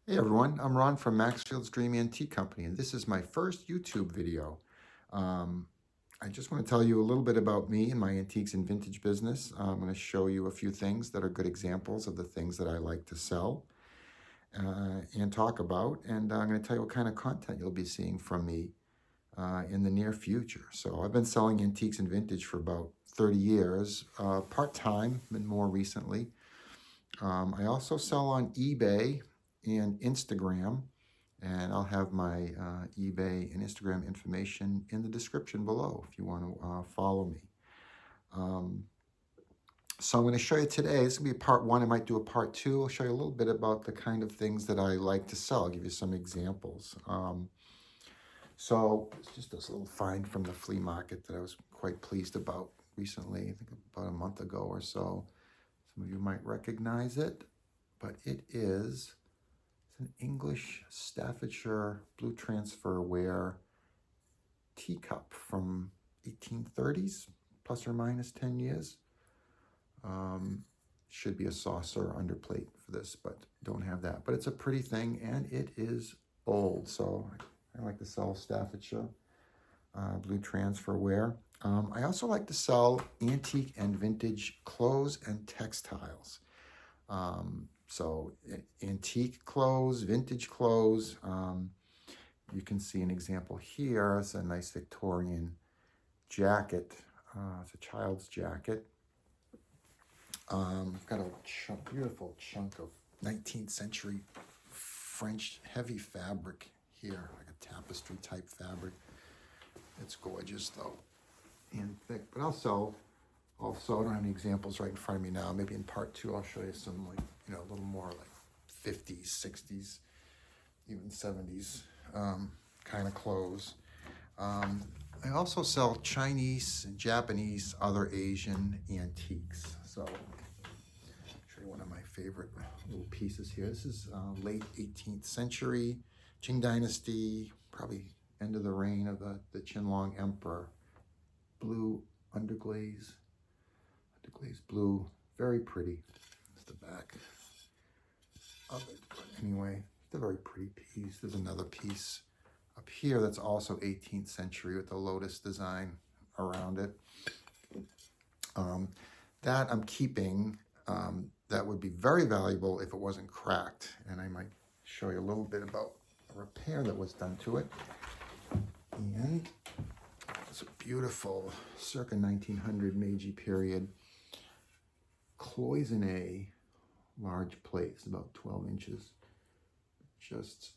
Hey everyone, I'm Ron from Maxfield's Dream Antique Company, and this is my first YouTube video. Um, I just want to tell you a little bit about me and my antiques and vintage business. I'm going to show you a few things that are good examples of the things that I like to sell and talk about. And I'm going to tell you what kind of content you'll be seeing from me in the near future. So I've been selling antiques and vintage for about 30 years, part-time and more recently. I also sell on eBay and Instagram, and I'll have my eBay and Instagram information in the description below if you want to follow me. Um, so I'm going to show you today, this is going to be part one. I might do a part two. I'll show you a little bit about the kind of things that I like to sell. I'll give you some examples. So it's just this little find from the flea market that I was quite pleased about recently, I think about a month ago or so. Some of you might recognize it, but it's an English Staffordshire blue transfer ware teacup from 1830s, plus or minus 10 years. Should be a saucer underplate for this, but don't have that. But it's a pretty thing, and it is old, so I like to sell Staffordshire blue transfer ware. I also like to sell antique and vintage clothes and textiles. So antique clothes, vintage clothes. You can see an example here. It's a nice Victorian jacket. It's a child's jacket. Got a beautiful chunk of 19th century French heavy fabric here, like a tapestry type fabric. It's gorgeous though, and thick. But also, I don't have any examples right in front of me now. Maybe in part two, I'll show you some a little more like 50s, 60s, even 70s kind of clothes. I also sell Chinese, Japanese, other Asian antiques. So I'll show you one of my favorite little pieces here. This is late 18th century, Qing Dynasty, probably end of the reign of the Qianlong Emperor. Blue underglaze blue, very pretty. That's the back of it. But anyway, it's a very pretty piece. There's another piece up here that's also 18th century with the lotus design around it. That I'm keeping. That would be very valuable if it wasn't cracked, and I might show you a little bit about a repair that was done to it. And it's a beautiful circa 1900 Meiji period cloisonne large plate. It's about 12 inches. Just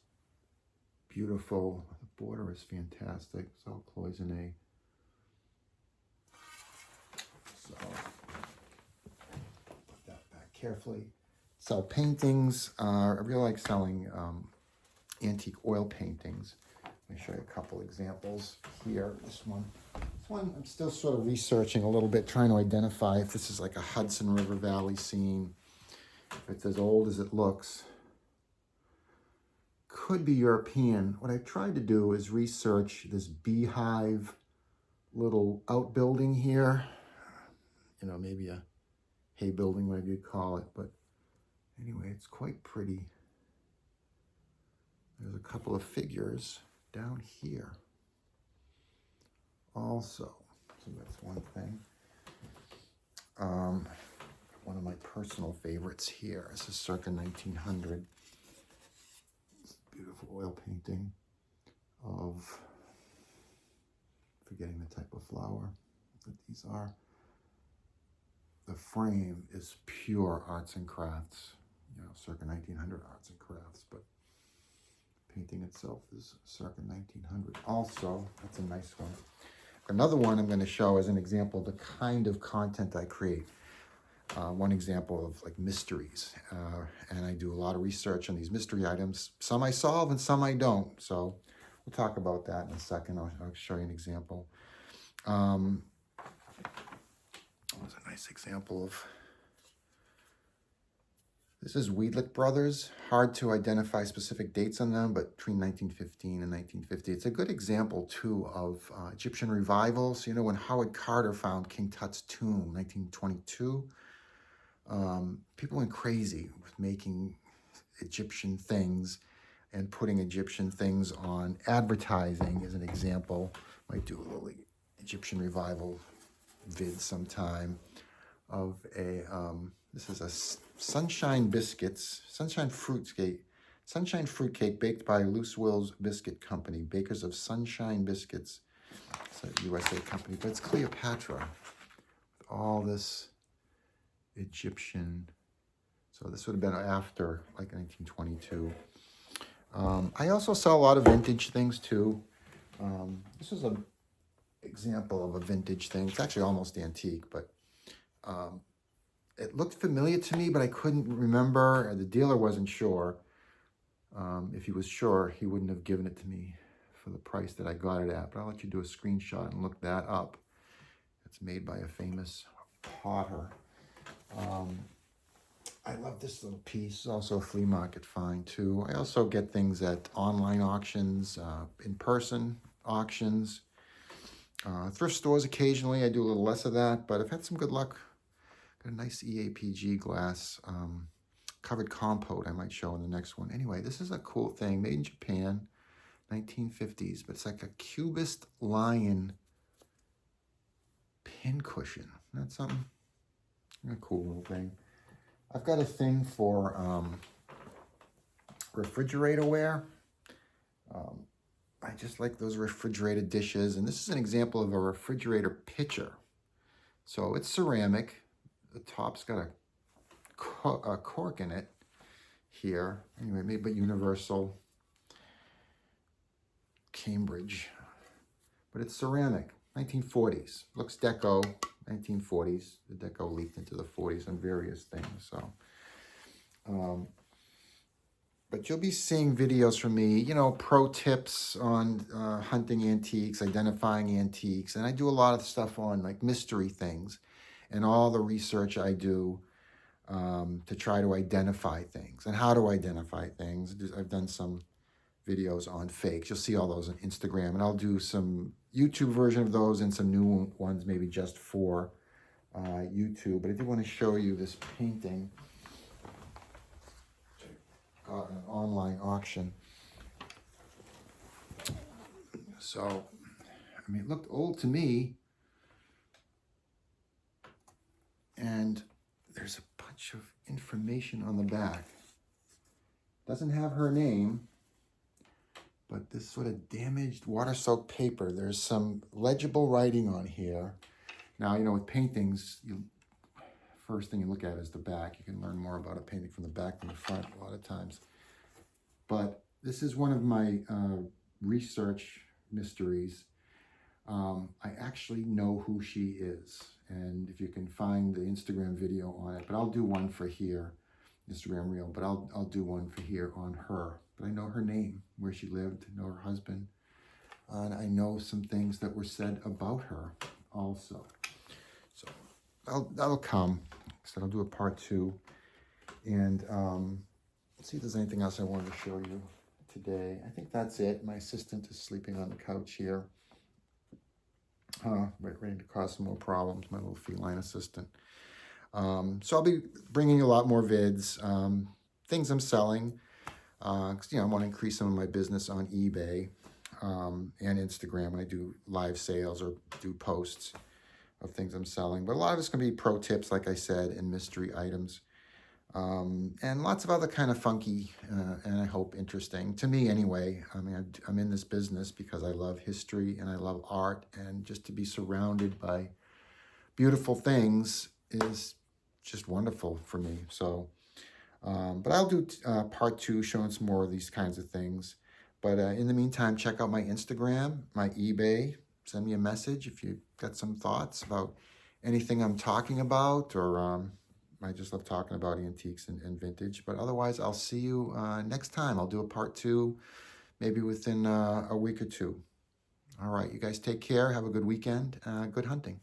beautiful. The border is fantastic. It's all cloisonne. So put that back carefully. Sell paintings. I really like selling antique oil paintings. Let me show you a couple examples here. This one I'm still sort of researching a little bit, trying to identify if this is like a Hudson River Valley scene, if it's as old as it looks. Could be European. What I tried to do is research this beehive little outbuilding here. Maybe a hay building, whatever you call it. But anyway, it's quite pretty. There's a couple of figures down here also. So that's one thing. One of my personal favorites here. This is circa 1900. Beautiful oil painting of, forgetting the type of flower that these are. The frame is pure arts and crafts, circa 1900 arts and crafts, but painting itself is circa 1900. Also, that's a nice one. Another one I'm going to show as an example of the kind of content I create. One example of like mysteries, and I do a lot of research on these mystery items. Some I solve and some I don't. So we'll talk about that in a second. I'll show you an example. There's a nice example of, this is Weidlich Brothers. Hard to identify specific dates on them, but between 1915 and 1950. It's a good example, too, of Egyptian revival. So, when Howard Carter found King Tut's tomb, 1922, people went crazy with making Egyptian things and putting Egyptian things on advertising is an example. Might do a little Egyptian revival vid sometime of a, this is a sunshine biscuits, sunshine fruit cake baked by Loose Will's Biscuit Company, bakers of Sunshine Biscuits. It's a USA company, but it's Cleopatra with all this Egyptian. So this would have been after like 1922. I also sell a lot of vintage things too. This is an example of a vintage thing. It's actually almost antique, but it looked familiar to me, but I couldn't remember. The dealer wasn't sure. If he was sure, he wouldn't have given it to me for the price that I got it at. But I'll let you do a screenshot and look that up. It's made by a famous potter. I love this little piece. It's also a flea market find too. I also get things at online auctions, in-person auctions, thrift stores occasionally. I do a little less of that, but I've had some good luck. Got a nice EAPG glass covered compote I might show in the next one. Anyway, this is a cool thing made in Japan, 1950s, but it's like a cubist lion pin cushion. That's something. A cool little thing. I've got a thing for refrigerator ware. I just like those refrigerated dishes. And this is an example of a refrigerator pitcher. So it's ceramic. The top's got a cork in it here. Anyway, made by Universal Cambridge. But it's ceramic, 1940s. Looks deco, 1940s. The deco leaked into the 40s on various things. So, but you'll be seeing videos from me, you know, pro tips on hunting antiques, identifying antiques. And I do a lot of stuff on like mystery things and all the research I do to try to identify things and how to identify things. I've done some videos on fakes. You'll see all those on Instagram, and I'll do some YouTube version of those and some new ones maybe just for YouTube. But I do want to show you this painting. Got an online auction. So, I mean, it looked old to me. And there's a bunch of information on the back. Doesn't have her name, but this sort of damaged water-soaked paper. There's some legible writing on here. Now, you know, with paintings, first thing you look at is the back. You can learn more about a painting from the back than the front a lot of times. But this is one of my research mysteries. I actually know who she is. And if you can find the Instagram video on it, but I'll do one for here, Instagram reel, but I'll do one for here on her. But I know her name, where she lived, know her husband. And I know some things that were said about her also. So that'll come. So I'll do a part 2. And let's see if there's anything else I wanted to show you today. I think that's it. My assistant is sleeping on the couch here. Ready to cause some more problems, my little feline assistant. So I'll be bringing you a lot more vids, things I'm selling. 'Cause, you know, I want to increase some of my business on eBay and Instagram when I do live sales or do posts of things I'm selling. But a lot of it's going to be pro tips, like I said, and mystery items. And lots of other kind of funky and I hope interesting, to me anyway. I mean, I'm in this business because I love history and I love art, and just to be surrounded by beautiful things is just wonderful for me. So, but I'll do part 2 showing some more of these kinds of things. But in the meantime, check out my Instagram, my eBay. Send me a message if you've got some thoughts about anything I'm talking about, or I just love talking about antiques and vintage. But otherwise, I'll see you next time. I'll do a part 2, maybe within a week or 2. All right, you guys take care. Have a good weekend. Good hunting.